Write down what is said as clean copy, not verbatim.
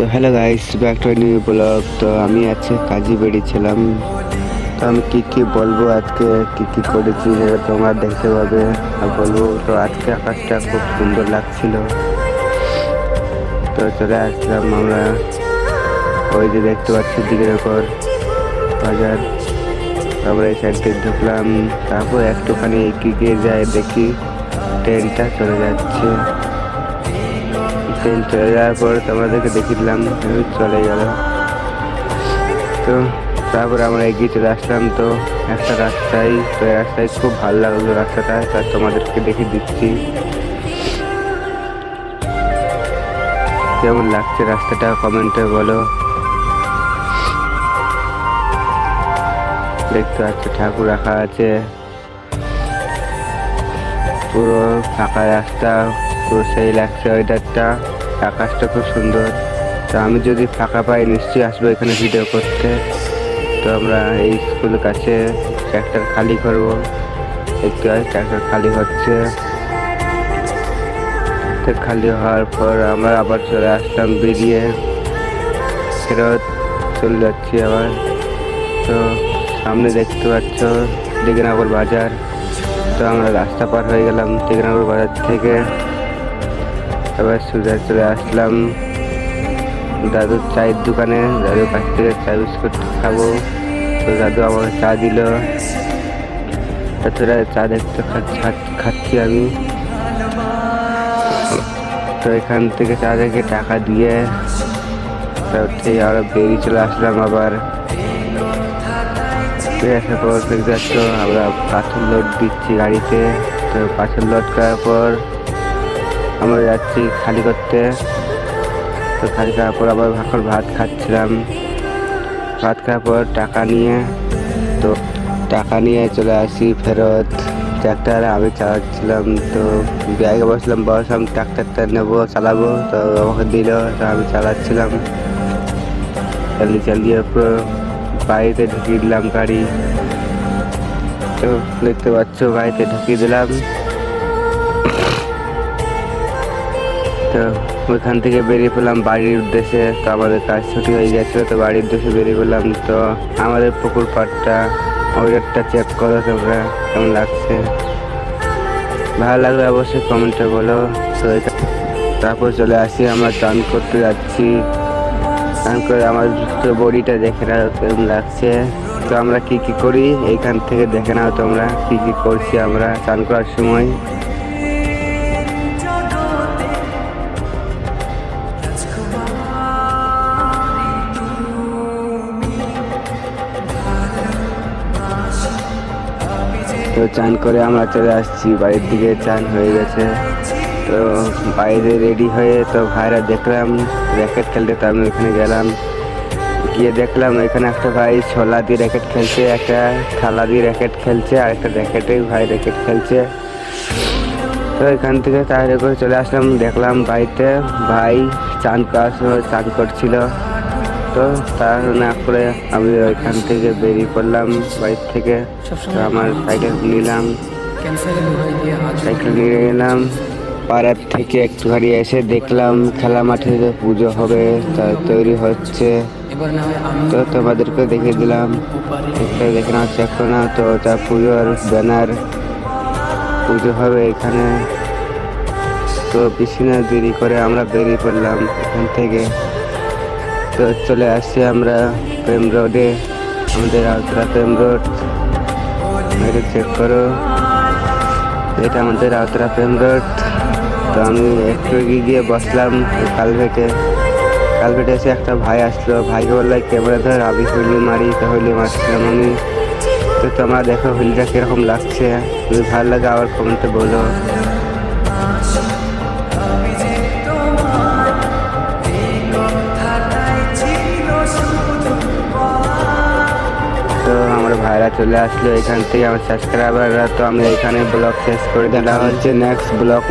তো hello guys, back to new blog. তো আমি আজকে কাজে বেরিয়েছিলাম। তো আমি কি বলবো, আজকে কি করেছি সেটা তোমরা দেখতে পাবে আর বলবো। তো আজকে আকাশটা খুব সুন্দর লাগছিল। তো চলে আসলাম আমরা, ওই যে দেখতে পাচ্ছি দিকের ওপর বাজার। আমরা এই সাইড দিয়ে ঢুকলাম, তারপর একটুখানি এগিয়ে যায় দেখি ট্রেনটা চলে যাচ্ছে। ট্রেন চলে যাওয়ার পর তোমাদেরকে দেখিয়ে দিলাম, চলে গেল। তো তারপর আমরা এগিয়ে চলে আসলাম তো একটা রাস্তায়। তো এই রাস্তায় খুব ভালো লাগলো রাস্তাটা, তার তোমাদেরকে দেখিয়ে দিচ্ছি কেমন লাগছে রাস্তাটা, কমেন্টে বলো। দেখতে পাচ্ছ ঠাকুর রাখা আছে, পুরো ফাঁকা রাস্তা, পুরো সেই লাগছে ওয়েদারটা। আকাশটা খুব সুন্দর। তো আমি যদি ফাঁকা পাই নিশ্চয়ই আসবো এখানে ভিডিও করতে। তো আমরা এই স্কুলের কাছে ট্র্যাক্টর খালি করব, দেখতে হয় ট্র্যাক্টর খালি হচ্ছে। তো খালি হওয়ার পর আমরা আবার চলে আসলাম বেরিয়ে, ফেরত চলে যাচ্ছি আবার। তো সামনে দেখতে পাচ্ছ দিগনাগর বাজার। তো আমরা রাস্তা পার হয়ে গেলাম দিগনাগর বাজার থেকে। এবার সোজা চলে আসলাম দাদুর চায়ের দোকানে। দাদুর কাছ থেকে চা বিস্কুট খাবো। তো দাদু আমাকে চা দিল, তাছাড়া চা দেখতে খাচ্ছি আমি। তো এখান থেকে চা দেখে টাকা দিয়ে ঠিক আরো বেরিয়ে চলে আসলাম আবার। আসার পর দেখতে পাচ্ছ আমরা পাথর লোড দিচ্ছি গাড়িতে। তো পাথর লোড করার পর আমরা যাচ্ছি খালি করতে। তো খালি করার পর আবার ভাত খাচ্ছিলাম। ভাত খাওয়ার পর টাকা নিয়ে চলে আসি ফেরত। ট্র্যাক্টর আমি চালাচ্ছিলাম, তো ব্যাগে বসলাম ট্র্যাক্টরটা নেবো, চালাবো। তো আমাকে দিল, তো আমি চালাচ্ছিলাম। চালিয়ে পুরো বাড়িতে ঢুকিয়ে দিলাম গাড়ি। তো দেখতে পাচ্ছ বাড়িতে ঢুকিয়ে দিলাম। তো ওইখান থেকে বেরিয়ে পড়লাম বাড়ির উদ্দেশ্যে। তো আমাদের কাজ ছুটি হয়ে গেছিলো, তো বাড়ির উদ্দেশ্যে বেরিয়ে পড়লাম। তো আমাদের পুকুর পাড়টা ওয়েদারটা চেক করো তোমরা, কেমন লাগছে। ভালো লাগলে অবশ্যই কমেন্টে বলো। তো তারপর চলে আসি, আমরা চান করতে যাচ্ছি। চান করে আমার বডিটা দেখে নাও কেমন লাগছে। তো আমরা কি করি এইখান থেকে দেখে নাও তোমরা, কি করছি আমরা চান করার সময়। তো চান করে আমরা চলে আসছি বাড়ির দিকে, চান হয়ে গেছে। তো বাইরে রেডি হয়ে তো ভাইরা দেখলাম র্যাকেট খেলতে। তো আমি ওখানে গেলাম, গিয়ে দেখলাম এখানে একটা ভাই ছোলা দিয়ে র্যাকেট খেলছে, একটা থালা দিয়ে র্যাকেট খেলছে, আর একটা র্যাকেটে ভাই র্যাকেট খেলছে। তো এখান থেকে তাড়াতাড়ি করে চলে আসলাম, দেখলাম বাড়িতে ভাই চান করার সময় চান করছিল। তো তা না করে আমি ওইখান থেকে বেরিয়ে পড়লাম বাড়ির থেকে। তো আমার সাইকেল নিয়ে এলাম পাড়ার থেকে। একটুখানি এসে দেখলাম খেলা মাঠে পুজো হবে, তা তৈরি হচ্ছে। তো তোমাদেরকে দেখিয়ে দিলাম, দেখে না দেখো না। তো তা পুজোর ব্যানার, পুজো হবে এখানে। তো বেশি না দেরি করে আমরা বেরিয়ে পড়লাম এখান থেকে। তো চলে আসছি আমরা প্রেম রোডে, আমাদের আউতরা প্রেম রোড। এটা চেক করো, এটা আমাদের আউতরা প্রেম রোড। তো আমি একটু গিয়ে বসলাম কালভেটে। এসে একটা ভাই আসলো, ভাইকে বললো ক্যামেরা ধর, আমি হুইলি মারি। তো হুইলি মারছিলাম আমি। তো তোমরা দেখো হুইলিটা কিরকম লাগছে, যদি ভালো লাগে আবার কমেন্টে বলো। তো আমার ভাইরা চলে আসলো এখান থেকে, আমার সাবস্ক্রাইবাররা। তো আমি এখানে ব্লগ শেষ করে দিলাম, হচ্ছে নেক্সট ব্লগ